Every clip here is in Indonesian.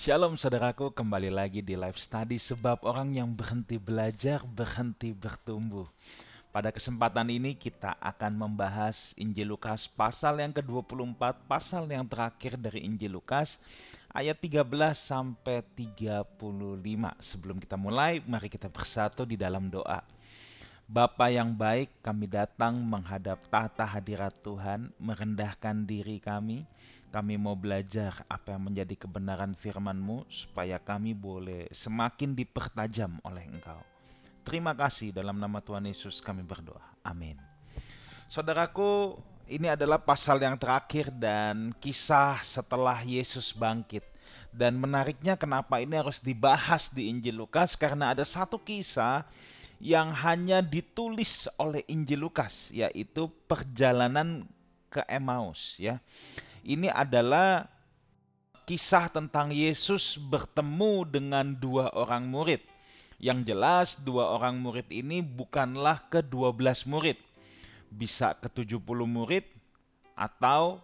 Shalom saudaraku, kembali lagi di Life Study sebab orang yang berhenti belajar berhenti bertumbuh. Pada kesempatan ini kita akan membahas Injil Lukas pasal yang ke-24, pasal yang terakhir dari Injil Lukas ayat 13 sampai 35. Sebelum kita mulai, mari kita bersatu di dalam doa. Bapa yang baik, kami datang menghadap tahta hadirat Tuhan, merendahkan diri kami. Kami mau belajar apa yang menjadi kebenaran firman-Mu supaya kami boleh semakin dipertajam oleh Engkau. Terima kasih, dalam nama Tuhan Yesus kami berdoa. Amin. Saudaraku, ini adalah pasal yang terakhir dan kisah setelah Yesus bangkit. Dan menariknya kenapa ini harus dibahas di Injil Lukas, karena ada satu kisah yang hanya ditulis oleh Injil Lukas, yaitu perjalanan ke Emmaus, ya. Ini adalah kisah tentang Yesus bertemu dengan dua orang murid. Yang jelas dua orang murid ini bukanlah ke-12 murid. Bisa ke-70 murid atau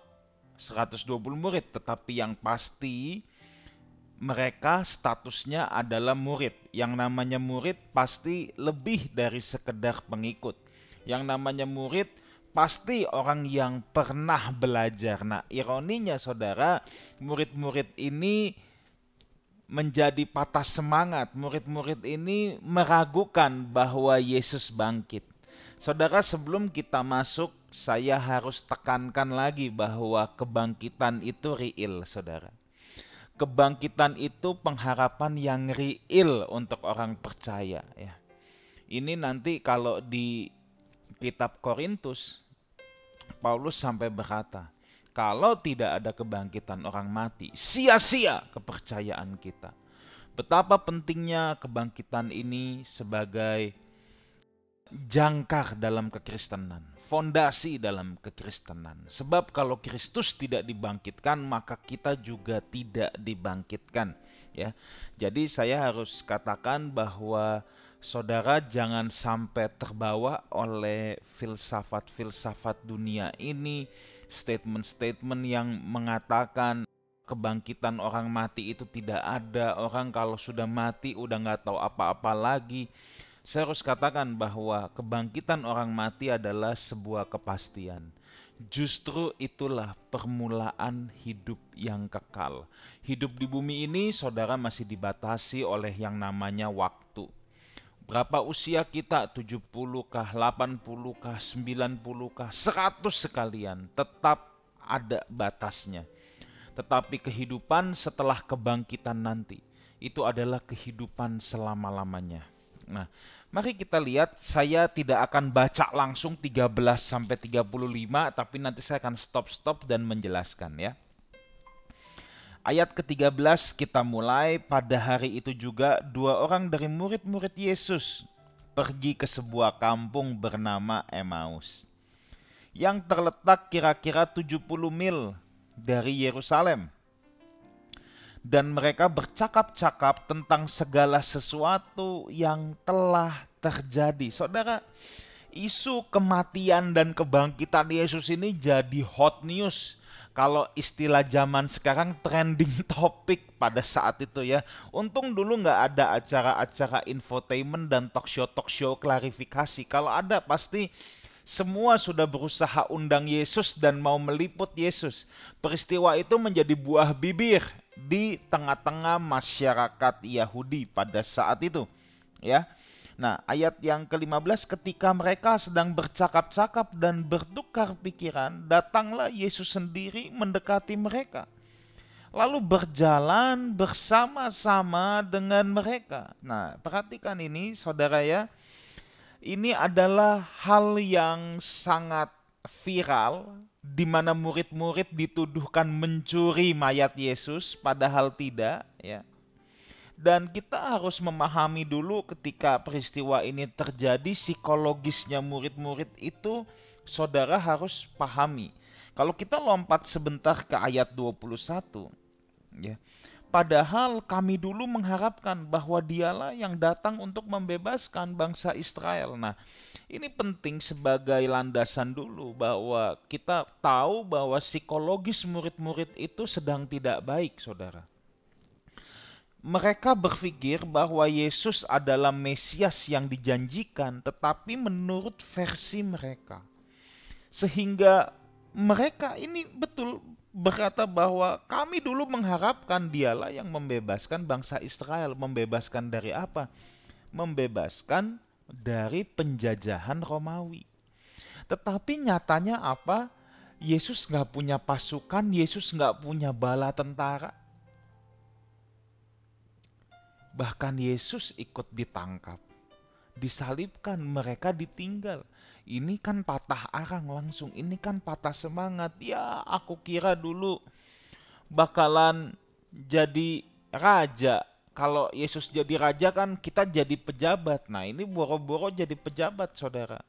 120 murid, tetapi yang pasti mereka statusnya adalah murid. Yang namanya murid pasti lebih dari sekedar pengikut. Yang namanya murid pasti orang yang pernah belajar. Nah, ironinya saudara, murid-murid ini menjadi patah semangat. Murid-murid ini meragukan bahwa Yesus bangkit. Saudara, sebelum kita masuk, saya harus tekankan lagi bahwa kebangkitan itu real, saudara. Kebangkitan itu pengharapan yang real untuk orang percaya, ya. Ini nanti kalau di kitab Korintus, Paulus sampai berkata, kalau tidak ada kebangkitan orang mati, sia-sia kepercayaan kita. Betapa pentingnya kebangkitan ini sebagai jangkar dalam kekristenan, fondasi dalam kekristenan. Sebab kalau Kristus tidak dibangkitkan, maka kita juga tidak dibangkitkan, ya. Jadi saya harus katakan bahwa saudara jangan sampai terbawa oleh filsafat-filsafat dunia ini, statement-statement yang mengatakan kebangkitan orang mati itu tidak ada, orang kalau sudah mati udah nggak tahu apa-apa lagi. Saya harus katakan bahwa kebangkitan orang mati adalah sebuah kepastian. Justru itulah permulaan hidup yang kekal. Hidup di bumi ini, saudara, masih dibatasi oleh yang namanya waktu. Berapa usia kita? 70 kah, 80 kah, 90 kah, 100 sekalian. Tetap ada batasnya. Tetapi kehidupan setelah kebangkitan nanti, itu adalah kehidupan selama-lamanya. Nah, mari kita lihat, saya tidak akan baca langsung 13 sampai 35, tapi nanti saya akan stop-stop dan menjelaskan, ya. Ayat ke-13 kita mulai. Pada hari itu juga dua orang dari murid-murid Yesus pergi ke sebuah kampung bernama Emmaus, yang terletak kira-kira 70 mil dari Yerusalem. Dan mereka bercakap-cakap tentang segala sesuatu yang telah terjadi. Saudara, isu kematian dan kebangkitan Yesus ini jadi hot news. Kalau istilah zaman sekarang, trending topik pada saat itu, ya. Untung dulu nggak ada acara-acara infotainment dan talk show klarifikasi. Kalau ada pasti semua sudah berusaha undang Yesus dan mau meliput Yesus. Peristiwa itu menjadi buah bibir di tengah-tengah masyarakat Yahudi pada saat itu, ya. Nah, ayat yang ke-15, ketika mereka sedang bercakap-cakap dan bertukar pikiran, datanglah Yesus sendiri mendekati mereka, lalu berjalan bersama-sama dengan mereka. Nah, perhatikan ini saudara, ya. Ini adalah hal yang sangat viral, di mana murid-murid dituduhkan mencuri mayat Yesus, padahal tidak, ya. Dan kita harus memahami dulu ketika peristiwa ini terjadi, psikologisnya murid-murid itu saudara harus pahami. Kalau kita lompat sebentar ke ayat 21, ya. Padahal kami dulu mengharapkan bahwa dialah yang datang untuk membebaskan bangsa Israel. Nah, ini penting sebagai landasan dulu bahwa kita tahu bahwa psikologis murid-murid itu sedang tidak baik, saudara. Mereka berpikir bahwa Yesus adalah Mesias yang dijanjikan, tetapi menurut versi mereka. Sehingga mereka ini betul berkata bahwa kami dulu mengharapkan dialah yang membebaskan bangsa Israel. Membebaskan dari apa? Membebaskan dari penjajahan Romawi. Tetapi nyatanya apa? Yesus nggak punya pasukan, Yesus nggak punya bala tentara. Bahkan Yesus ikut ditangkap, disalibkan, mereka ditinggal. Ini kan patah arang langsung, ini kan patah semangat. Ya, aku kira dulu bakalan jadi raja. Kalau Yesus jadi raja kan kita jadi pejabat. Nah, ini boro-boro jadi pejabat, saudara.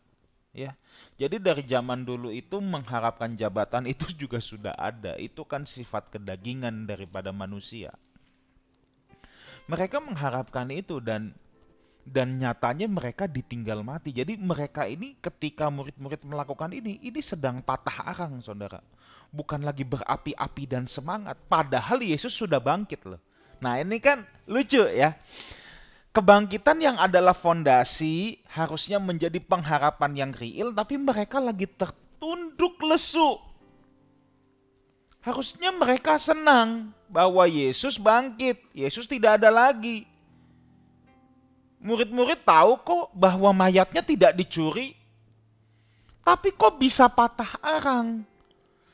Ya, jadi dari zaman dulu itu mengharapkan jabatan itu juga sudah ada. Itu kan sifat kedagingan daripada manusia. Mereka mengharapkan itu dan nyatanya mereka ditinggal mati. Jadi mereka ini ketika murid-murid melakukan ini sedang patah arang, saudara. Bukan lagi berapi-api dan semangat. Padahal Yesus sudah bangkit loh. Nah, ini kan lucu ya. Kebangkitan yang adalah fondasi harusnya menjadi pengharapan yang real, tapi mereka lagi tertunduk lesu. Harusnya mereka senang bahwa Yesus bangkit, Yesus tidak ada lagi. Murid-murid tahu kok bahwa mayatnya tidak dicuri, tapi kok bisa patah arang?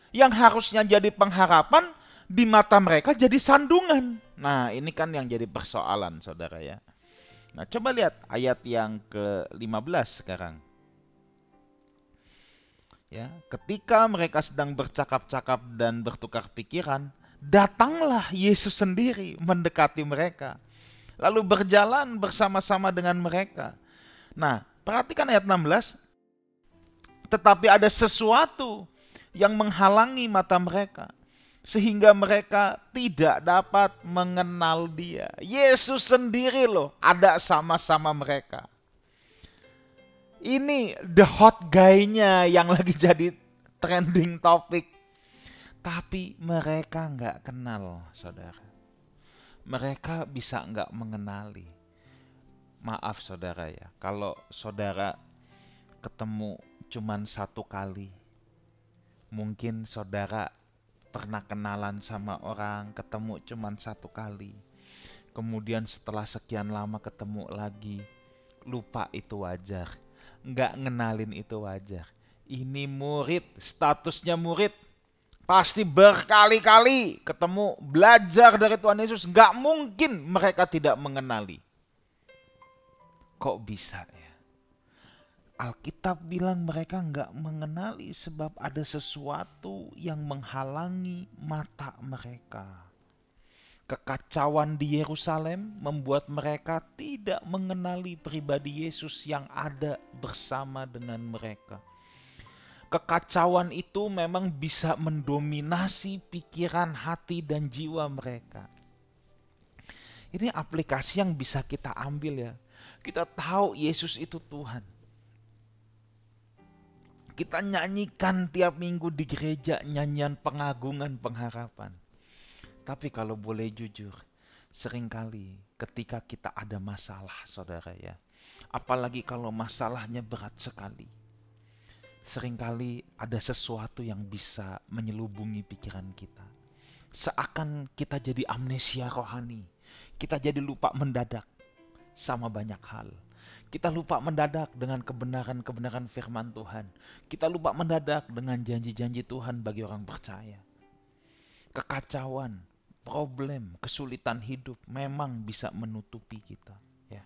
Yang harusnya jadi pengharapan di mata mereka jadi sandungan. Nah, ini kan yang jadi persoalan, saudara ya. Nah, coba lihat ayat yang ke-15 sekarang. Ya, ketika mereka sedang bercakap-cakap dan bertukar pikiran, datanglah Yesus sendiri mendekati mereka, lalu berjalan bersama-sama dengan mereka. Nah, perhatikan ayat 16. Tetapi ada sesuatu yang menghalangi mata mereka, sehingga mereka tidak dapat mengenal dia. Yesus sendiri loh ada sama-sama mereka. Ini the hot guy-nya yang lagi jadi trending topik. Tapi mereka nggak kenal, saudara. Mereka bisa nggak mengenali. Maaf saudara ya, kalau saudara ketemu cuman satu kali, mungkin saudara pernah kenalan sama orang, ketemu cuman satu kali. Kemudian setelah sekian lama ketemu lagi, lupa itu wajar. Nggak ngenalin itu wajar. Ini murid, statusnya murid. Pasti berkali-kali ketemu, belajar dari Tuhan Yesus. Nggak mungkin mereka tidak mengenali. Kok bisa ya? Alkitab bilang mereka nggak mengenali sebab ada sesuatu yang menghalangi mata mereka. Kekacauan di Yerusalem membuat mereka tidak mengenali pribadi Yesus yang ada bersama dengan mereka. Kekacauan itu memang bisa mendominasi pikiran, hati, dan jiwa mereka. Ini aplikasi yang bisa kita ambil ya. Kita tahu Yesus itu Tuhan. Kita nyanyikan tiap minggu di gereja nyanyian pengagungan, pengharapan. Tapi kalau boleh jujur, seringkali ketika kita ada masalah, saudara ya, apalagi kalau masalahnya berat sekali, seringkali ada sesuatu yang bisa menyelubungi pikiran kita. Seakan kita jadi amnesia rohani, kita jadi lupa mendadak sama banyak hal. Kita lupa mendadak dengan kebenaran-kebenaran firman Tuhan. Kita lupa mendadak dengan janji-janji Tuhan bagi orang percaya. Kekacauan, problem, kesulitan hidup memang bisa menutupi kita, ya.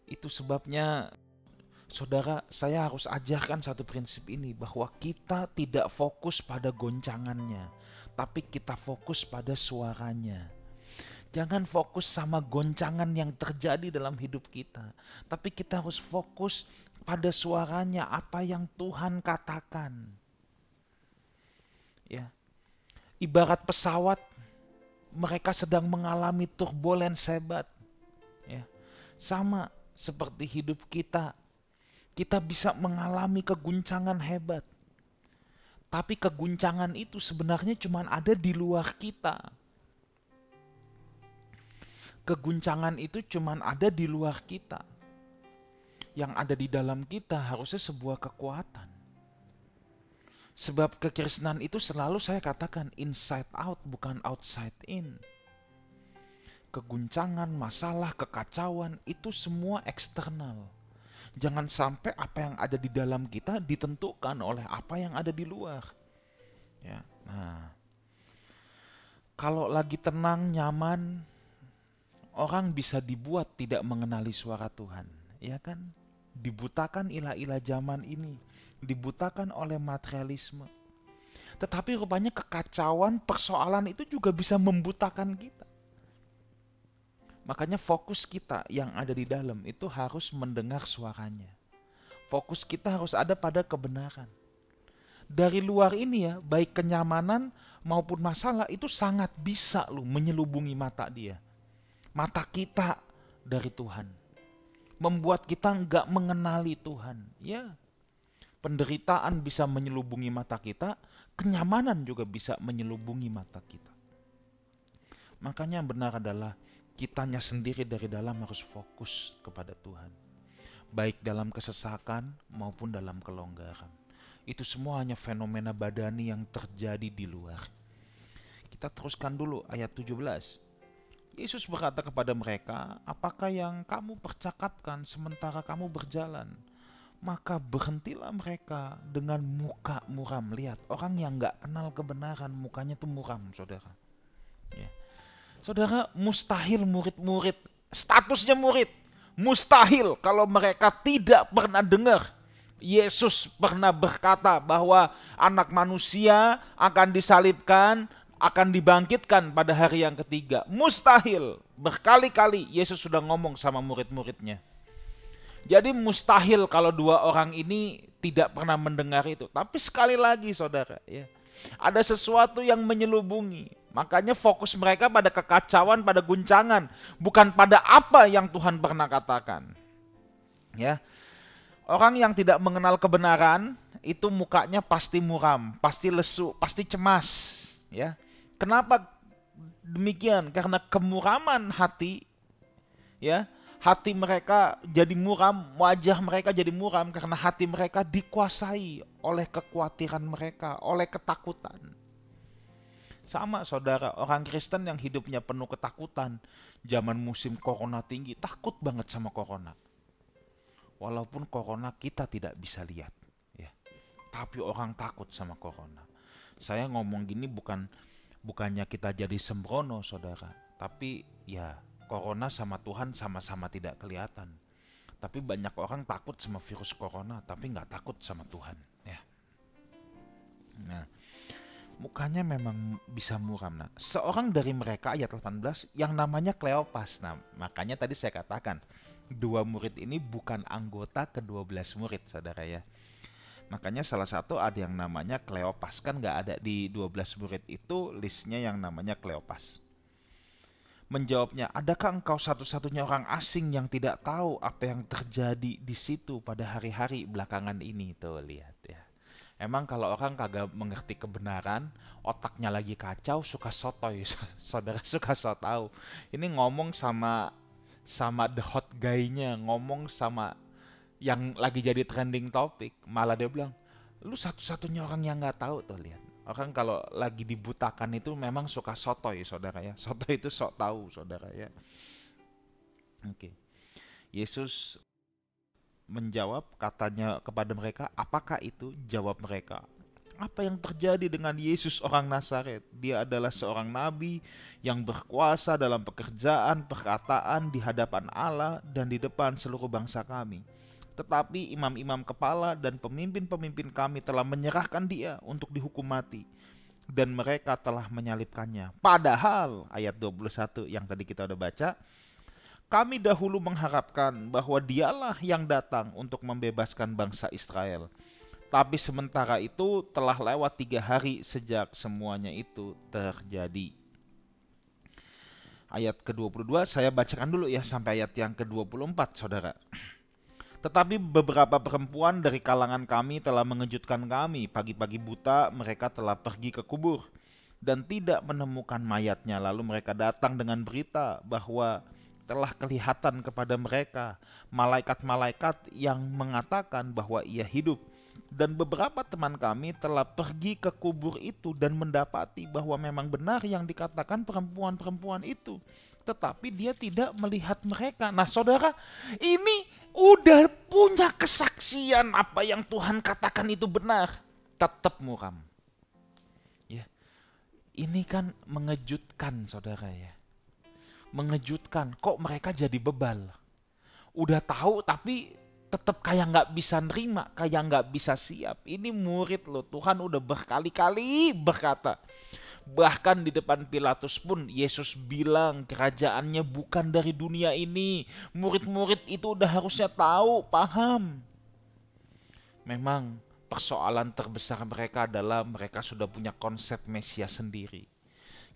Itu sebabnya saudara, saya harus ajarkan satu prinsip ini, bahwa kita tidak fokus pada goncangannya, tapi kita fokus pada suaranya. Jangan fokus sama goncangan yang terjadi dalam hidup kita, tapi kita harus fokus pada suaranya, apa yang Tuhan katakan. Ya. Ibarat pesawat, mereka sedang mengalami turbulence hebat. Ya. Sama seperti hidup kita. Kita bisa mengalami keguncangan hebat. Tapi keguncangan itu sebenarnya cuma ada di luar kita. keguncangan itu cuman ada di luar kita. Yang ada di dalam kita harusnya sebuah kekuatan. Sebab kekristenan itu selalu saya katakan inside out, bukan outside in. Keguncangan, masalah, kekacauan itu semua eksternal. Jangan sampai apa yang ada di dalam kita ditentukan oleh apa yang ada di luar. Ya, nah, kalau lagi tenang, nyaman, orang bisa dibuat tidak mengenali suara Tuhan, ya kan? Dibutakan ilah-ilah zaman ini, dibutakan oleh materialisme. Tetapi rupanya kekacauan, persoalan itu juga bisa membutakan kita. Makanya fokus kita yang ada di dalam itu harus mendengar suaranya. Fokus kita harus ada pada kebenaran. Dari luar ini ya, baik kenyamanan maupun masalah itu sangat bisa loh menyelubungi mata dia. Mata kita dari Tuhan. Membuat kita nggak mengenali Tuhan. Ya, penderitaan bisa menyelubungi mata kita, kenyamanan juga bisa menyelubungi mata kita. Makanya yang benar adalah kitanya sendiri dari dalam harus fokus kepada Tuhan. Baik dalam kesesakan maupun dalam kelonggaran. Itu semua hanya fenomena badani yang terjadi di luar. Kita teruskan dulu ayat 17. Yesus berkata kepada mereka, apakah yang kamu percakapkan sementara kamu berjalan? Maka berhentilah mereka dengan muka muram. Lihat, orang yang gak kenal kebenaran mukanya tuh muram, saudara. Ya. Saudara, mustahil murid-murid, statusnya murid, mustahil kalau mereka tidak pernah dengar Yesus pernah berkata bahwa anak manusia akan disalibkan, akan dibangkitkan pada hari yang ketiga. Mustahil. Berkali-kali Yesus sudah ngomong sama murid-muridnya. Jadi mustahil kalau dua orang ini tidak pernah mendengar itu. Tapi sekali lagi saudara, ya, ada sesuatu yang menyelubungi. Makanya fokus mereka pada kekacauan, pada guncangan, bukan pada apa yang Tuhan pernah katakan. Ya. Orang yang tidak mengenal kebenaran itu mukanya pasti muram, pasti lesu, pasti cemas, ya. Kenapa demikian? Karena kemuraman hati, ya. Hati mereka jadi muram, wajah mereka jadi muram karena hati mereka dikuasai oleh kekhawatiran mereka, oleh ketakutan. Sama saudara, orang Kristen yang hidupnya penuh ketakutan, zaman musim corona tinggi, takut banget sama corona. Walaupun corona kita tidak bisa lihat, ya, tapi orang takut sama corona. Saya ngomong gini bukannya kita jadi sembrono, saudara, tapi ya corona sama Tuhan sama-sama tidak kelihatan. Tapi banyak orang takut sama virus corona, tapi nggak takut sama Tuhan, ya. Nah, mukanya memang bisa muram. Nah, seorang dari mereka, ayat 18, yang namanya Kleopas. Nah, makanya tadi saya katakan, dua murid ini bukan anggota ke-12 murid, saudara ya. Makanya salah satu ada yang namanya Kleopas. Kan gak ada di 12 murid itu listnya yang namanya Kleopas. Menjawabnya, adakah engkau satu-satunya orang asing yang tidak tahu apa yang terjadi di situ pada hari-hari belakangan ini? Tuh lihat ya. Emang kalau orang kagak mengerti kebenaran, otaknya lagi kacau, suka sotoy. Saudara suka sotau. Ini ngomong sama the hot guy-nya, ngomong sama yang lagi jadi trending topik, malah dia bilang, lu satu-satunya orang yang nggak tahu. Tuh lihat, orang kalau lagi dibutakan itu memang suka sotoy, saudara ya. Sotoy itu sok tahu, saudara ya. Oke. Yesus menjawab, katanya kepada mereka, apakah itu? Jawab mereka, apa yang terjadi dengan Yesus orang Nazaret? Dia adalah seorang nabi yang berkuasa dalam pekerjaan, perkataan di hadapan Allah dan di depan seluruh bangsa kami. Tetapi imam-imam kepala dan pemimpin-pemimpin kami telah menyerahkan dia untuk dihukum mati. Dan mereka telah menyalibkannya. Padahal, ayat 21 yang tadi kita udah baca, kami dahulu mengharapkan bahwa dialah yang datang untuk membebaskan bangsa Israel. Tapi sementara itu telah lewat 3 hari sejak semuanya itu terjadi. Ayat ke-22 saya bacakan dulu ya sampai ayat yang ke-24, saudara. Tetapi beberapa perempuan dari kalangan kami telah mengejutkan kami. Pagi-pagi buta mereka telah pergi ke kubur dan tidak menemukan mayatnya. Lalu mereka datang dengan berita bahwa telah kelihatan kepada mereka malaikat-malaikat yang mengatakan bahwa ia hidup. Dan beberapa teman kami telah pergi ke kubur itu dan mendapati bahwa memang benar yang dikatakan perempuan-perempuan itu. Tetapi dia tidak melihat mereka. Nah saudara, ini udah punya kesaksian apa yang Tuhan katakan itu benar. Tetap muram. Ya, ini kan mengejutkan saudara ya. Mengejutkan, kok mereka jadi bebal. Udah tahu tapi tetap kayak nggak bisa nerima, kayak nggak bisa siap. Ini murid loh, Tuhan udah berkali-kali berkata. Bahkan di depan Pilatus pun Yesus bilang kerajaannya bukan dari dunia ini. Murid-murid itu udah harusnya tahu, paham. Memang persoalan terbesar mereka adalah mereka sudah punya konsep Mesias sendiri.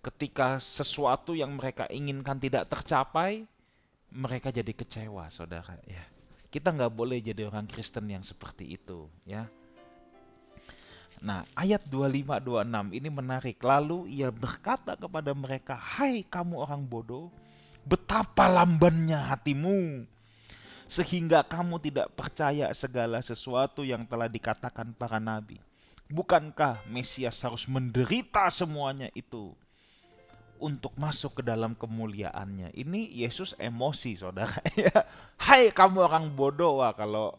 Ketika sesuatu yang mereka inginkan tidak tercapai, mereka jadi kecewa saudara ya. Kita nggak boleh jadi orang Kristen yang seperti itu ya. Nah ayat 25-26 ini menarik. Lalu ia berkata kepada mereka, hai kamu orang bodoh, betapa lambannya hatimu, sehingga kamu tidak percaya segala sesuatu yang telah dikatakan para nabi. Bukankah Mesias harus menderita semuanya itu untuk masuk ke dalam kemuliaannya? Ini Yesus emosi saudara ya. Hai kamu orang bodoh. Wah, kalau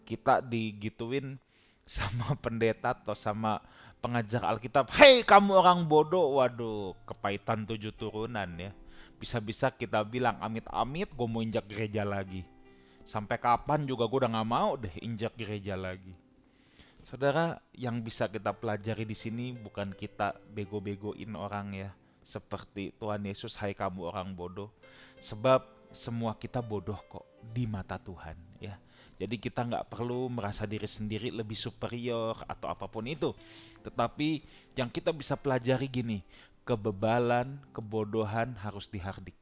kita digituin sama pendeta atau sama pengajar Alkitab, hei kamu orang bodoh, waduh kepahitan 7 turunan ya. Bisa-bisa kita bilang amit-amit gue mau injak gereja lagi. Sampai kapan juga gue udah gak mau deh injak gereja lagi. Saudara, yang bisa kita pelajari di sini bukan kita bego-begoin orang ya. Seperti Tuhan Yesus, hai kamu orang bodoh. Sebab semua kita bodoh kok di mata Tuhan ya. Jadi kita nggak perlu merasa diri sendiri lebih superior atau apapun itu. Tetapi yang kita bisa pelajari gini, kebebalan, kebodohan harus dihardik.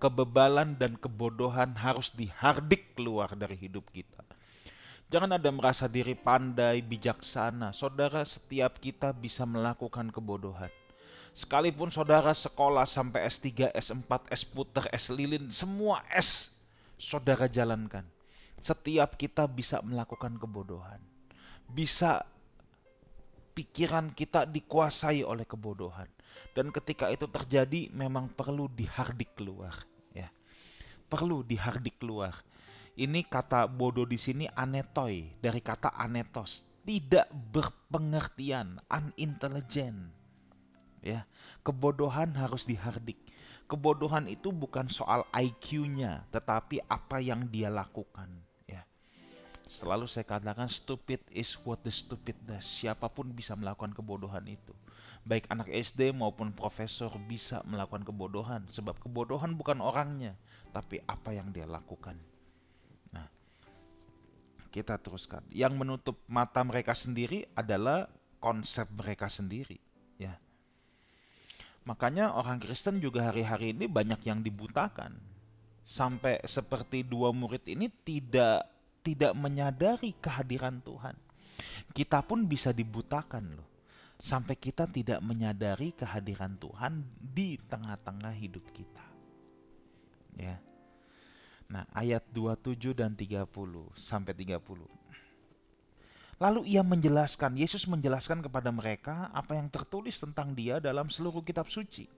Kebebalan dan kebodohan harus dihardik keluar dari hidup kita. Jangan ada merasa diri pandai, bijaksana. Saudara, setiap kita bisa melakukan kebodohan. Sekalipun saudara sekolah sampai S3, S4, S puter, S lilin, semua S saudara jalankan. Setiap kita bisa melakukan kebodohan. Bisa pikiran kita dikuasai oleh kebodohan. Dan ketika itu terjadi memang perlu dihardik keluar. Ya. Perlu dihardik keluar. Ini kata bodoh di sini anetoi, dari kata anetos, tidak berpengertian, unintelligent. Ya, kebodohan harus dihardik. Kebodohan itu bukan soal IQ-nya, tetapi apa yang dia lakukan. Ya, selalu saya katakan stupid is what the stupid does. Siapapun bisa melakukan kebodohan itu. Baik anak SD maupun profesor bisa melakukan kebodohan, sebab kebodohan bukan orangnya, tapi apa yang dia lakukan. Nah, kita teruskan. Yang menutup mata mereka sendiri adalah konsep mereka sendiri. Ya. Makanya orang Kristen juga hari-hari ini banyak yang dibutakan. Sampai seperti 2 murid ini tidak menyadari kehadiran Tuhan. Kita pun bisa dibutakan loh. Sampai kita tidak menyadari kehadiran Tuhan di tengah-tengah hidup kita. Ya. Nah, ayat 27 dan 30 sampai 30. Lalu ia menjelaskan, Yesus menjelaskan kepada mereka apa yang tertulis tentang dia dalam seluruh kitab suci.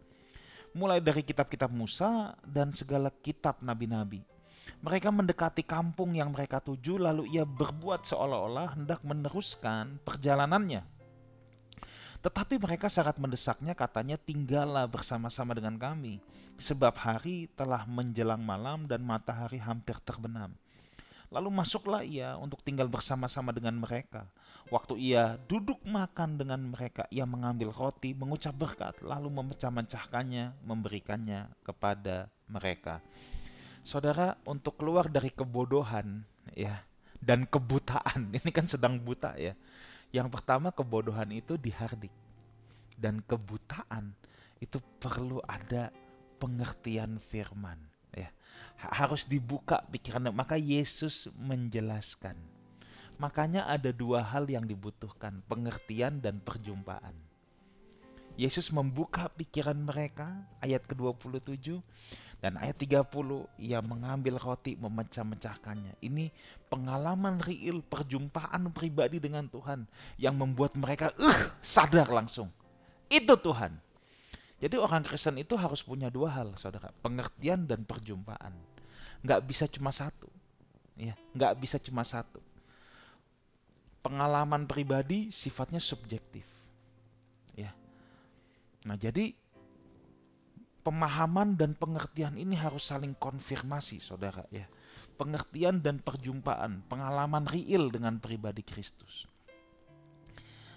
Mulai dari kitab-kitab Musa dan segala kitab nabi-nabi. Mereka mendekati kampung yang mereka tuju, lalu ia berbuat seolah-olah hendak meneruskan perjalanannya. Tetapi mereka sangat mendesaknya, katanya, tinggallah bersama-sama dengan kami, sebab hari telah menjelang malam dan matahari hampir terbenam. Lalu masuklah ia untuk tinggal bersama-sama dengan mereka. Waktu ia duduk makan dengan mereka, ia mengambil roti, mengucap berkat, lalu memecah-mecahkannya, memberikannya kepada mereka. Saudara, untuk keluar dari kebodohan ya dan kebutaan, ini kan sedang buta ya. Yang pertama, kebodohan itu dihardik. Dan kebutaan itu perlu ada pengertian firman ya. Harus dibuka pikiran. Maka Yesus menjelaskan. Makanya ada 2 hal yang dibutuhkan, pengertian dan perjumpaan. Yesus membuka pikiran mereka, ayat ke-27. Dan ayat 30, ia mengambil roti, memecah-mecahkannya. Ini pengalaman real, perjumpaan pribadi dengan Tuhan yang membuat mereka sadar langsung. Itu Tuhan. Jadi orang Kristen itu harus punya dua hal, saudara. Pengertian dan perjumpaan. Nggak bisa cuma satu. Ya, nggak bisa cuma satu. Pengalaman pribadi sifatnya subjektif. Ya. Nah, jadi pemahaman dan pengertian ini harus saling konfirmasi, saudara, ya. Pengertian dan perjumpaan, pengalaman real dengan pribadi Kristus.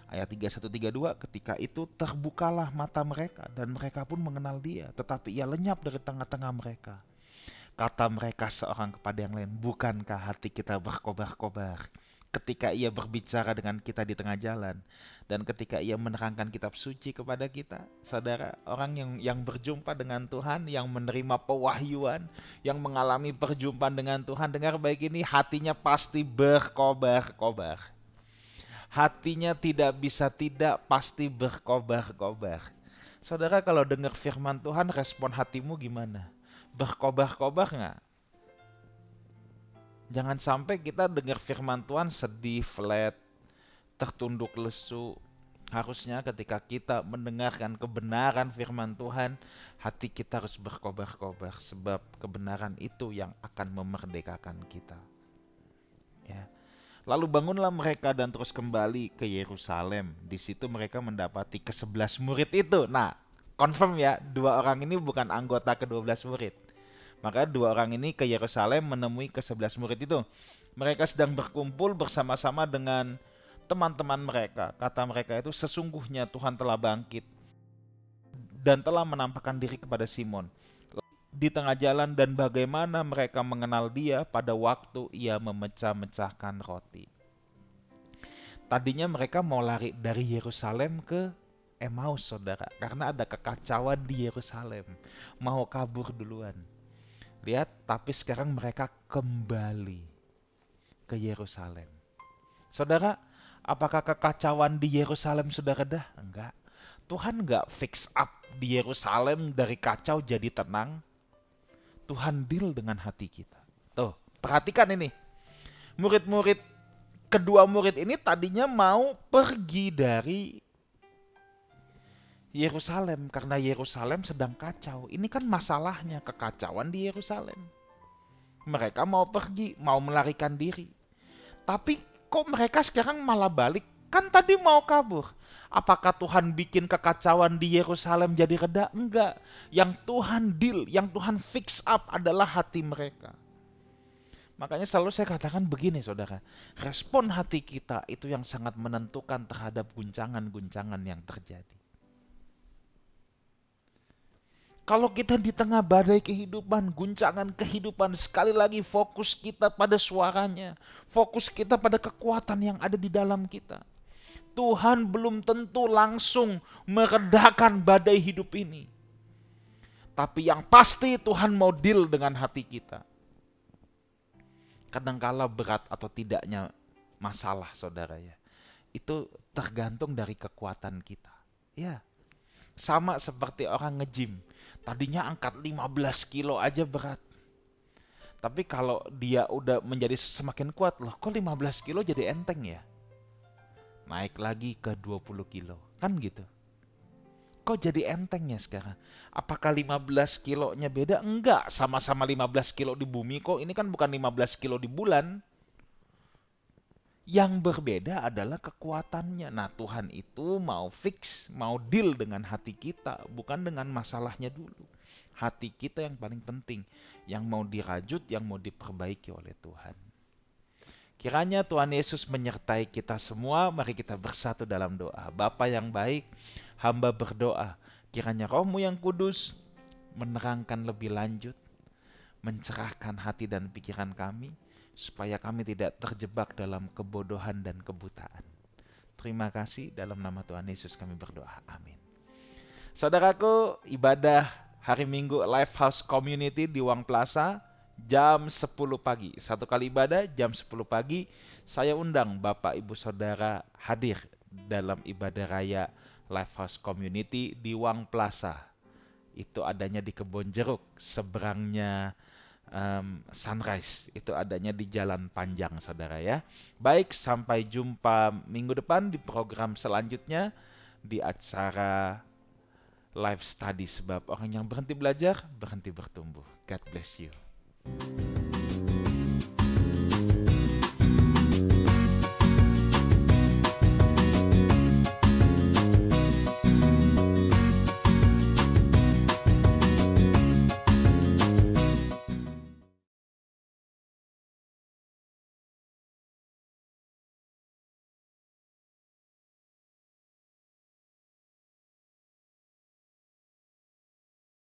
Ayat 31-32, ketika itu terbukalah mata mereka dan mereka pun mengenal Dia, tetapi Ia lenyap dari tengah-tengah mereka. Kata mereka seorang kepada yang lain, bukankah hati kita berkobar-kobar ketika Ia berbicara dengan kita di tengah jalan, dan ketika Ia menerangkan kitab suci kepada kita? Saudara, orang yang berjumpa dengan Tuhan, yang menerima pewahyuan, yang mengalami perjumpaan dengan Tuhan, dengar baik ini, hatinya pasti berkobar-kobar. Hatinya tidak bisa tidak, pasti berkobar-kobar. Saudara, kalau dengar firman Tuhan, respon hatimu gimana? Berkobar-kobar nggak? Jangan sampai kita dengar firman Tuhan sedih, flat, tertunduk lesu. Harusnya ketika kita mendengarkan kebenaran firman Tuhan, hati kita harus berkobar-kobar, sebab kebenaran itu yang akan memerdekakan kita. Ya. Lalu bangunlah mereka dan terus kembali ke Yerusalem. Di situ mereka mendapati ke-11 murid itu. Nah, confirm ya, dua orang ini bukan anggota ke-12 murid. Maka dua orang ini ke Yerusalem menemui ke-11 murid itu. Mereka sedang berkumpul bersama-sama dengan teman-teman mereka. Kata mereka itu, sesungguhnya Tuhan telah bangkit dan telah menampakkan diri kepada Simon di tengah jalan, dan bagaimana mereka mengenal Dia pada waktu Ia memecah-mecahkan roti. Tadinya mereka mau lari dari Yerusalem ke Emmaus, saudara, karena ada kekacauan di Yerusalem. Mau kabur duluan. Lihat, tapi sekarang mereka kembali ke Yerusalem. Saudara, apakah kekacauan di Yerusalem sudah reda? Enggak. Tuhan enggak fix up di Yerusalem dari kacau jadi tenang. Tuhan deal dengan hati kita. Tuh, perhatikan ini. Murid-murid, kedua murid ini tadinya mau pergi dari Yerusalem karena Yerusalem sedang kacau. Ini kan masalahnya, kekacauan di Yerusalem. Mereka mau pergi, mau melarikan diri. Tapi kok mereka sekarang malah balik? Kan tadi mau kabur. Apakah Tuhan bikin kekacauan di Yerusalem jadi reda? Enggak. Yang Tuhan deal, yang Tuhan fix up adalah hati mereka. Makanya selalu saya katakan begini, saudara. Respon hati kita itu yang sangat menentukan terhadap guncangan-guncangan yang terjadi. Kalau kita di tengah badai kehidupan, guncangan kehidupan, sekali lagi fokus kita pada suaranya. Fokus kita pada kekuatan yang ada di dalam kita. Tuhan belum tentu langsung meredakan badai hidup ini. Tapi yang pasti Tuhan mau deal dengan hati kita. Kadangkala berat atau tidaknya masalah, saudara, ya. Itu tergantung dari kekuatan kita. Ya. Sama seperti orang nge-gym. Tadinya angkat 15 kilo aja berat. Tapi kalau dia udah menjadi semakin kuat, loh kok 15 kilo jadi enteng ya? Naik lagi ke 20 kilo. Kan gitu. Kok jadi entengnya sekarang? Apakah 15 kilonya beda? Enggak, sama-sama 15 kilo di bumi kok. Ini kan bukan 15 kilo di bulan. Yang berbeda adalah kekuatannya. Nah, Tuhan itu mau fix, mau deal dengan hati kita, bukan dengan masalahnya dulu. Hati kita yang paling penting, yang mau dirajut, yang mau diperbaiki oleh Tuhan. Kiranya Tuhan Yesus menyertai kita semua. Mari kita bersatu dalam doa. Bapa yang baik, hamba berdoa, kiranya Roh-Mu yang kudus menerangkan lebih lanjut, mencerahkan hati dan pikiran kami, supaya kami tidak terjebak dalam kebodohan dan kebutaan. Terima kasih, dalam nama Tuhan Yesus kami berdoa. Amin. Saudaraku, ibadah hari Minggu Lifehouse Community di Wang Plaza jam 10 pagi. Satu kali ibadah jam 10 pagi. Saya undang Bapak Ibu Saudara hadir dalam ibadah raya Lifehouse Community di Wang Plaza. Itu adanya di Kebon Jeruk, seberangnya Sunrise. Itu adanya di Jalan Panjang, saudara ya. Baik, sampai jumpa minggu depan di program selanjutnya di acara Life Study, sebab orang yang berhenti belajar, berhenti bertumbuh. God bless you.